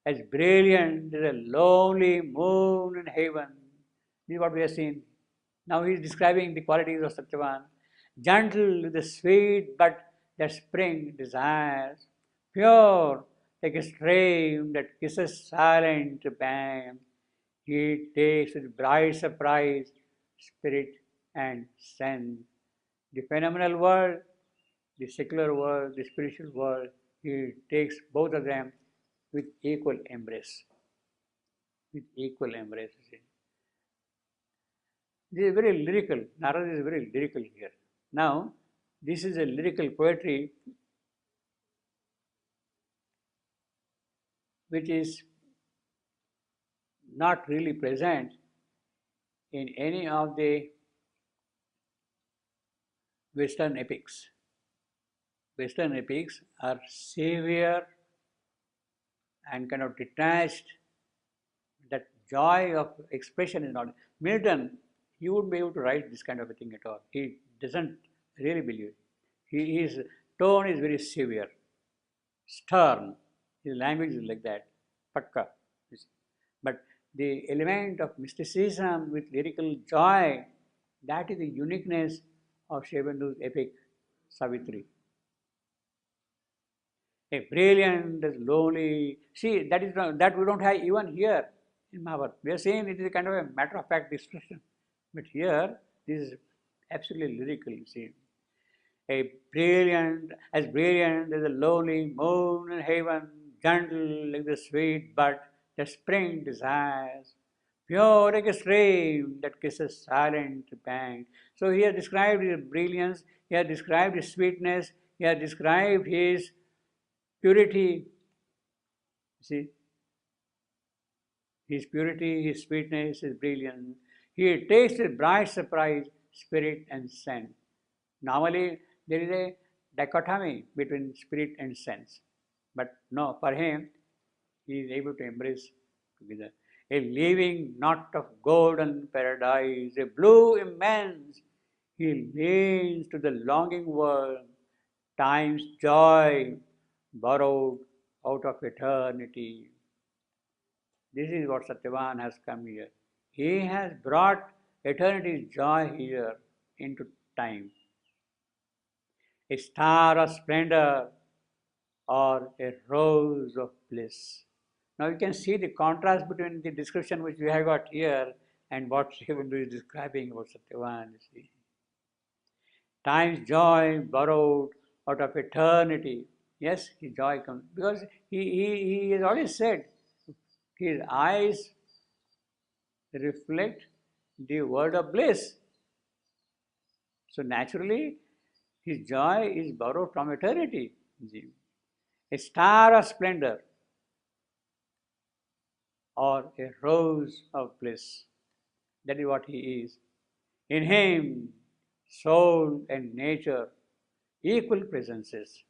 as brilliant as a lonely moon in heaven. This is what we have seen. Now he is describing the qualities of Satyavan. Gentle with the sweet bud that spring desires, pure like a stream that kisses silent bank. He takes with bright surprise spirit and sense. The phenomenal world, the secular world, the spiritual world, he takes both of them with equal embrace. With equal embrace. This is very lyrical. Narada is very lyrical here. Now, this is a lyrical poetry which is not really present in any of the Western epics. Western epics are severe and kind of detached. That joy of expression is not. Milton, he wouldn't be able to write this kind of a thing at all. He doesn't really believe. His tone is very severe, stern. His language is like that, pakka. But the element of mysticism with lyrical joy, that is the uniqueness of Shivendu's epic Savitri. A brilliant, lonely. See, that is not, that we don't have even here in Mahabharata. We are saying it is a kind of a matter of fact expression. But here, this is absolutely lyrical, you see. A brilliant as the lonely moon in heaven, gentle like the sweet bud that spring desires, pure like a stream that kisses silent bank. So he has described his brilliance, he has described his sweetness, he has described his purity. See, his purity, his sweetness, his brilliance. He takes with bright surprise, spirit and sense. Normally, there is a dichotomy between spirit and sense. But no, for him, he is able to embrace together. A living knot of golden paradise, a blue immense, he leans to the longing world, time's joy borrowed out of eternity. This is what Satyavan has come here. He has brought eternity's joy here into time. A star of splendor or a rose of bliss. Now you can see the contrast between the description which we have got here and what Shivandu is describing about Satyavan. You see. Time's joy borrowed out of eternity. Yes, his joy comes because he has always said his eyes reflect the world of bliss. So naturally, his joy is borrowed from eternity. A star of splendor or a rose of bliss. That is what he is. In him, soul and nature, equal presences.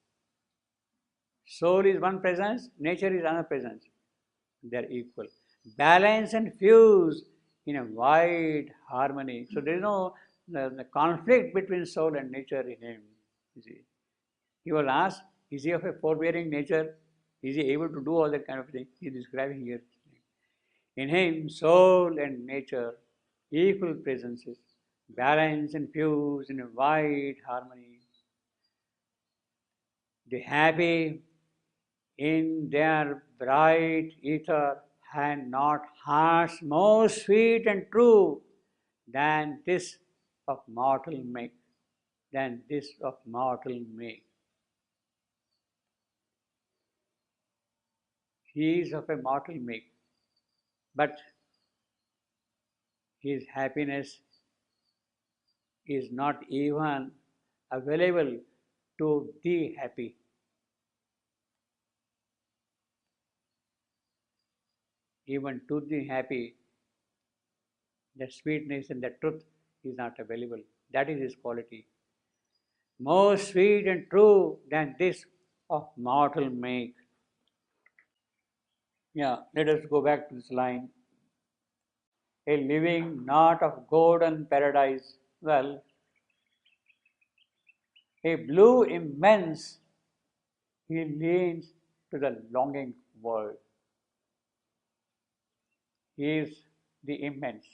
Soul is one presence, nature is another presence. They are equal. Balance and fuse in a wide harmony. So there is no the conflict between soul and nature in him. You see. He will ask, is he of a forbearing nature? Is he able to do all that kind of thing? He is describing here. In him, soul and nature, equal presences, balance and fuse in a wide harmony. The happy in their bright ether had not hearts more sweet and true than this of mortal make, than this of mortal make. He is of a mortal make, but his happiness is not even available to the happy. Even to the happy, the sweetness and the truth is not available. That is his quality. More sweet and true than this of mortal make. Yeah, let us go back to this line. A living knot of golden paradise. Well, a blue immense, he leans to the longing world. He is the immense,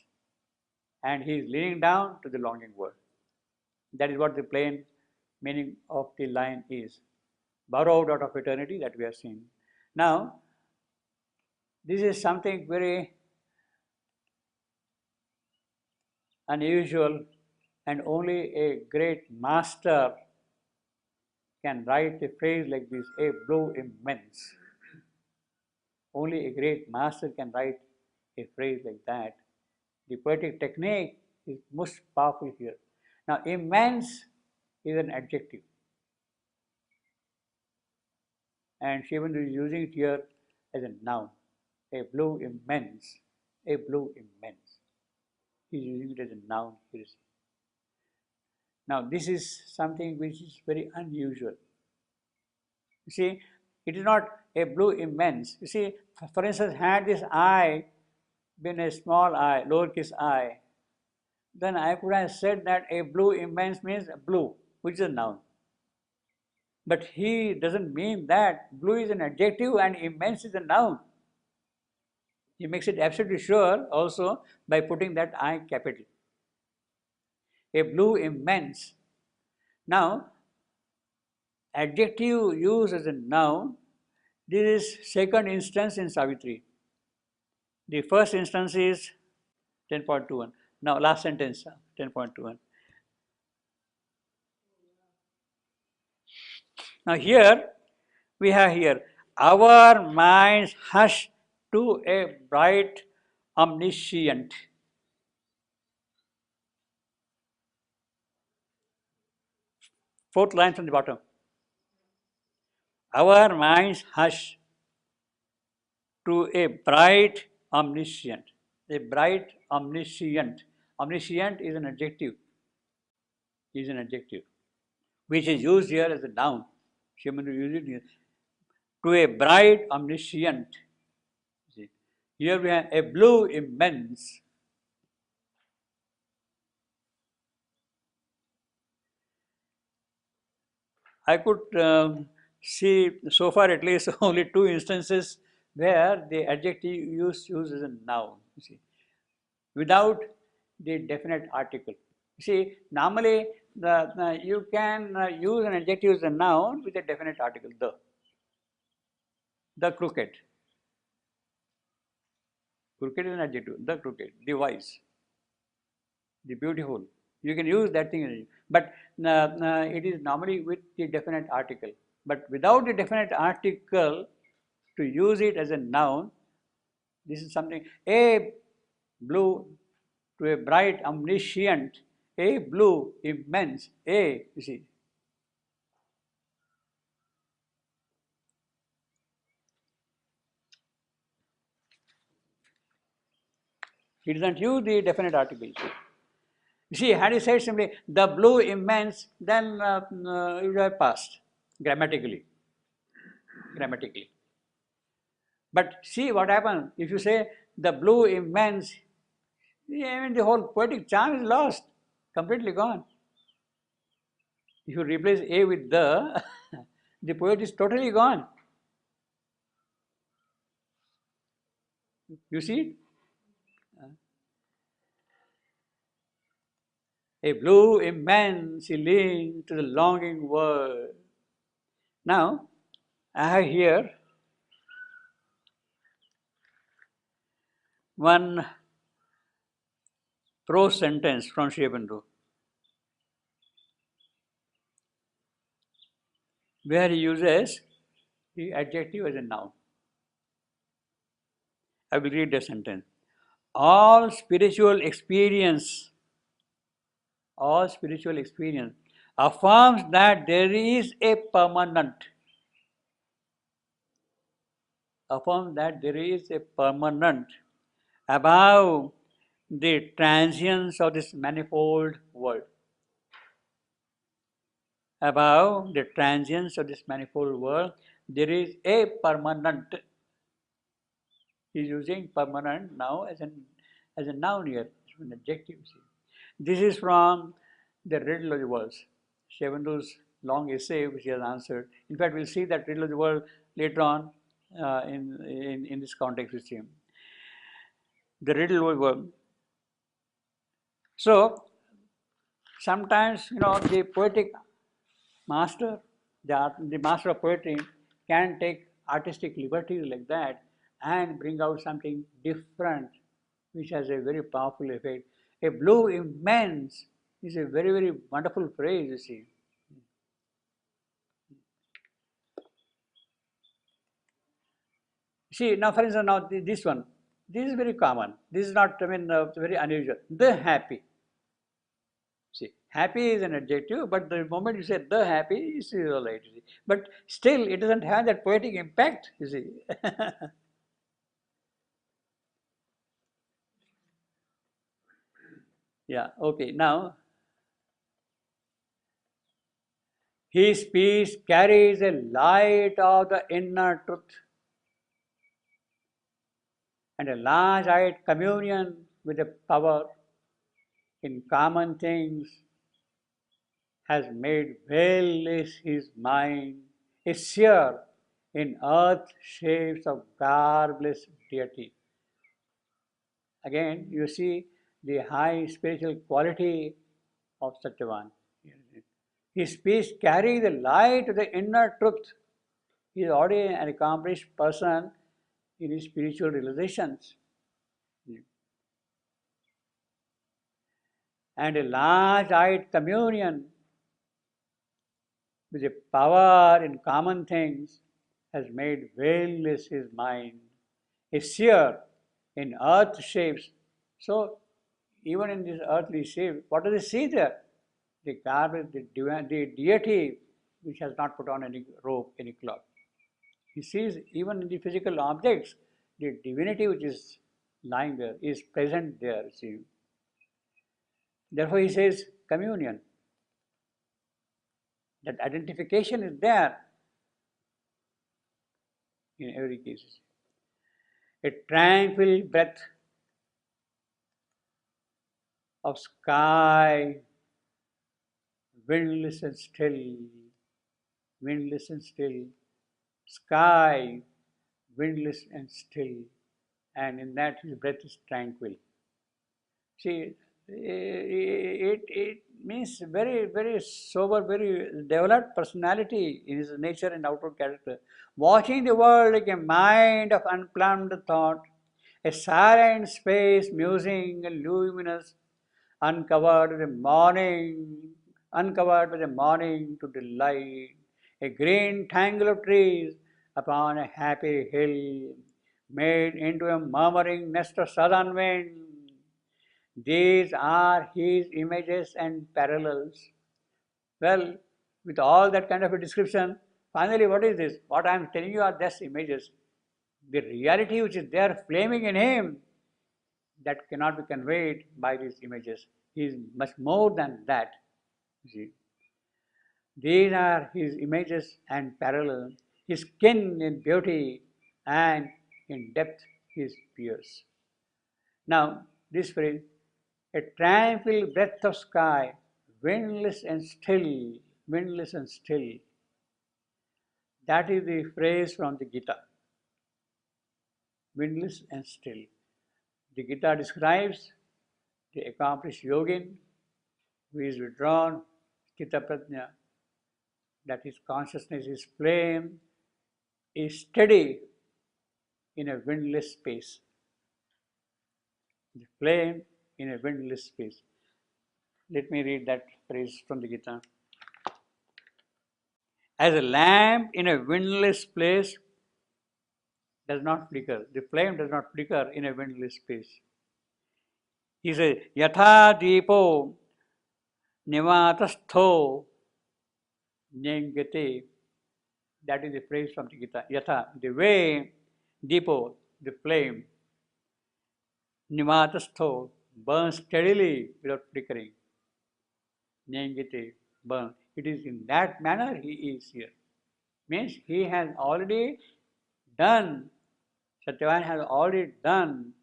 and he is leaning down to the longing world. That is what the plain meaning of the line is. Borrowed out of eternity, that we have seen. Now, this is something very unusual, and only a great master can write a phrase like this, a blue immense. Only a great master can write a phrase like that. The poetic technique is most powerful here. Now, immense is an adjective, and Shivandu is using it here as a noun. A blue immense, a blue immense. He is using it as a noun here. Now, this is something which is very unusual. You see, it is not a blue immense. You see, for instance, had this I been a small I, lowercase I, then I could have said that a blue immense means blue, which is a noun. But he doesn't mean that. Blue is an adjective and immense is a noun. He makes it absolutely sure also by putting that I capital. A blue immense. Now, adjective used as a noun, this is second instance in Savitri. The first instance is 10.21. Now, last sentence, 10.21. Now, here we have here, our minds hush to a bright omniscient. Fourth line from the bottom. Our minds hush to a bright omniscient. A bright omniscient. Omniscient is an adjective. Is an adjective, which is used here as a noun. Shivandu used it here. To a bright omniscient. See, here we have a blue immense. I could see so far at least only two instances where the adjective used as a noun, you see, without the definite article. You see, normally you can use an adjective as a noun with a definite article, the crooked. Crooked is an adjective, the crooked, the wise, the beautiful. You can use that thing, but it is normally with the definite article. But without the definite article, to use it as a noun, this is something, a blue to a bright omniscient, a blue immense, you see. He doesn't use the definite article. You see, had he said simply the blue immense, then it would have passed grammatically. Grammatically. But see what happens if you say the blue immense, I mean the whole poetic charm is lost, completely gone. If you replace a with the poet is totally gone. You see? A blue immense link to the longing world. Now, I have here one prose sentence from Shivandu, where he uses the adjective as a noun. I will read the sentence. All spiritual experience affirms that there is a permanent, above the transience of this manifold world. Above the transience of this manifold world, there is a permanent. He is using permanent now as a noun here, as an adjective. This is from the riddle of the worlds, Shivandu's long essay which he has answered. In fact, we'll see that riddle of the world later on in this context with him. the riddle will work. So sometimes, the poetic master, the master of poetry can take artistic liberties like that and bring out something different, which has a very powerful effect. A blue immense is a very, very wonderful phrase, you see. See, now for instance, now this one, this is very common. This is not, very unusual. The happy. See, happy is an adjective, but the moment you say the happy, it's all right. You see. But still, it doesn't have that poetic impact, you see. Yeah, okay. Now, his peace carries a light of the inner truth and a large-eyed communion with the power in common things has made veilless his mind, a seer in earth shapes of garbless deity. Again, you see the high spiritual quality of such a one. His speech carries the light of the inner truth. He is already an accomplished person in his spiritual realizations. And a large-eyed communion with a power in common things has made veilless his mind, a seer in earth shapes. So, even in this earthly shape, what does he see there? The garbage, the deity which has not put on any robe, any cloth. He sees even in the physical objects, the divinity which is lying there is present there. See. Therefore, he says communion. That identification is there in every case. A tranquil breath of sky, windless and still, windless and still, sky, windless and still, and in that his breath is tranquil. See, it means very, very sober, very developed personality in his nature and outward character. Watching the world like a mind of unplumbed thought, a silent space, musing and luminous, uncovered with the morning, uncovered with the morning to delight, a green tangle of trees upon a happy hill, made into a murmuring nest of southern wind. These are his images and parallels. Well, with all that kind of a description, finally, what is this? What I am telling you are just images. The reality which is there flaming in him, that cannot be conveyed by these images. He is much more than that. You see. These are his images and parallels. His skin in beauty and in depth his peers. Now, this phrase, a tranquil breath of sky, windless and still, windless and still. That is the phrase from the Gita. Windless and still. The Gita describes the accomplished yogin who is withdrawn, Chitta Prajna, that his consciousness is flame, is steady in a windless space. The flame in a windless space. Let me read that phrase from the Gita. As a lamp in a windless place does not flicker, the flame does not flicker in a windless space. He says, Yatha Deepo Nivatastho Nyengate. That is the phrase from the Gita. Yatha, the way Deepo, the flame, Nivatastho, burns steadily without flickering. Nyengate, burn. It is in that manner he is here. Means he has already done, Satyavan has already done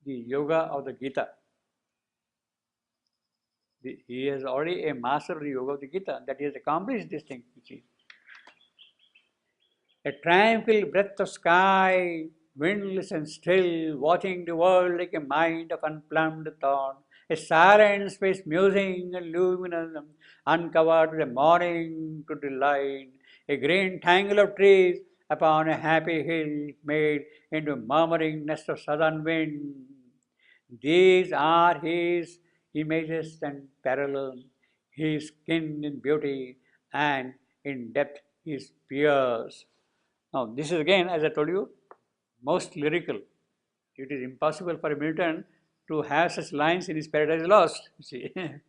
the yoga of the Gita. He is already a master of the yoga of the Gita, that he has accomplished this thing. You see. A tranquil breath of sky, windless and still, watching the world like a mind of unplumbed thought, a silent space musing and luminous, uncovered with the morning to delight, a green tangle of trees upon a happy hill made into a murmuring nest of southern wind. These are his images and parallel, his skin in beauty and in depth his peers. Now, this is again, as I told you, most lyrical. It is impossible for Milton to have such lines in his Paradise Lost. You see, it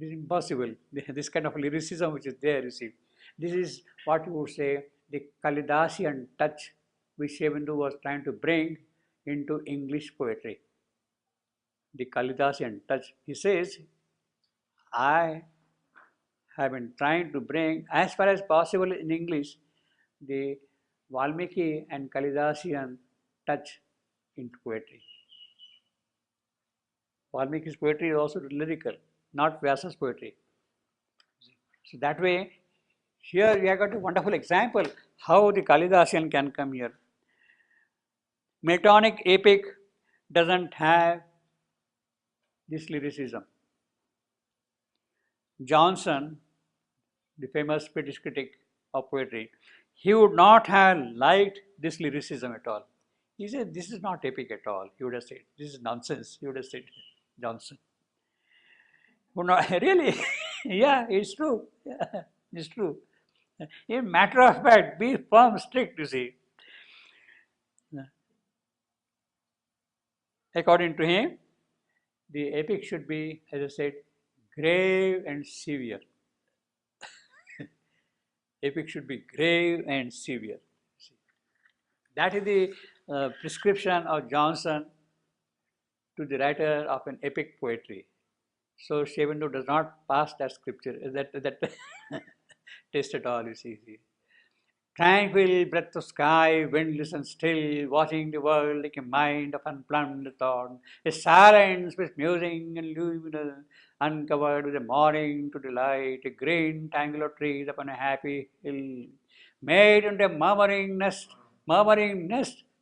is impossible. This kind of lyricism which is there, you see. This is what you would say the Kalidasian touch which Shevendu was trying to bring into English poetry. The Kalidasian touch. He says, I have been trying to bring as far as possible in English the Valmiki and Kalidasian touch into poetry. Valmiki's poetry is also lyrical, not Vyasa's poetry. So that way, here we have got a wonderful example how the Kalidasian can come here. Miltonic epic doesn't have this lyricism. Johnson, the famous British critic of poetry, he would not have liked this lyricism at all. He said, this is not epic at all. He would have said, this is nonsense. He would have said, Johnson. Would not, really? Yeah, it's true. Yeah, it's true. In matter of fact, be firm, strict, you see. According to him, the epic should be, as I said, grave and severe. Epic should be grave and severe. That is the prescription of Johnson to the writer of an epic poetry. So Shevendu does not pass that scripture, that test at all, you see. Tranquil breath of sky, windless and still, watching the world like a mind of unplumbed thought, a silence with musing and luminous, uncovered with the morning to delight, a green tangle of trees upon a happy hill, made into a murmuring nest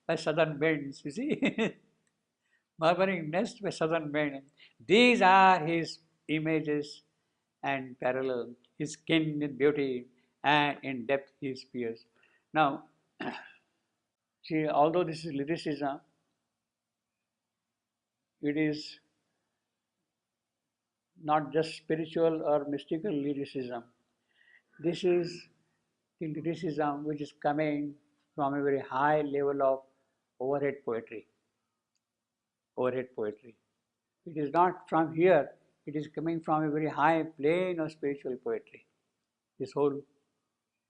by southern winds, you see. Murmuring nest by southern winds. These are his images and parallel, his skin in beauty and in depth his peers. Now, see, although this is lyricism, it is not just spiritual or mystical lyricism. This is the lyricism which is coming from a very high level of overhead poetry. Overhead poetry. It is not from here, it is coming from a very high plane of spiritual poetry. This whole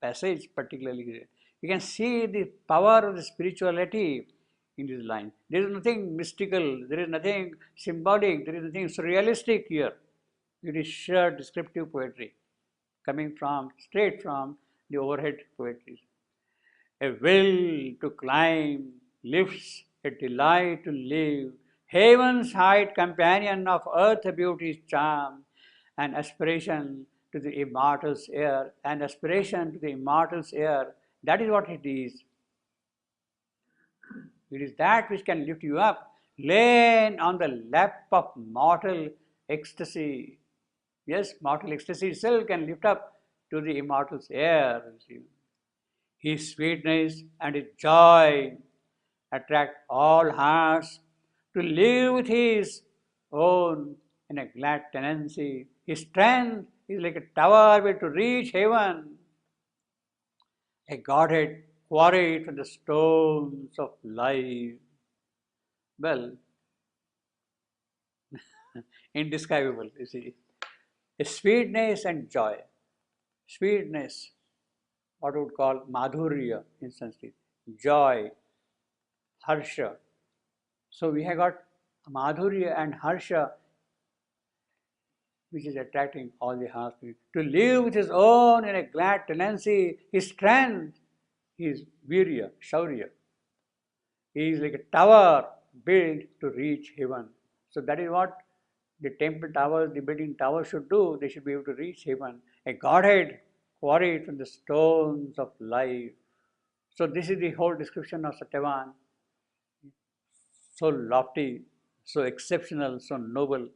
passage particularly, you can see the power of the spirituality in this line. There is nothing mystical, there is nothing symbolic, there is nothing surrealistic here. It is sheer descriptive poetry coming straight from the overhead poetry. A will to climb lifts, a delight to live, heaven's height companion of earth beauty's charm, an aspiration to the immortal's air, an aspiration to the immortal's air. That is what it is. It is that which can lift you up, lain on the lap of mortal ecstasy. Yes, mortal ecstasy itself can lift up to the immortal's air. His sweetness and his joy attract all hearts to live with his own in a glad tenancy. His strength is like a tower built to reach heaven, a godhead quarried from the stones of life. Well, indescribable, you see. A sweetness and joy. Sweetness, what we would call madhurya in Sanskrit. Joy, harsha. So we have got madhurya and harsha which is attracting all the hearts. To live with his own in a glad tenancy, his strength, his virya, shaurya. He is like a tower built to reach heaven. So that is what the temple towers, the building towers should do. They should be able to reach heaven. A godhead quarried from the stones of life. So this is the whole description of Satyavan. so lofty, so exceptional, so noble,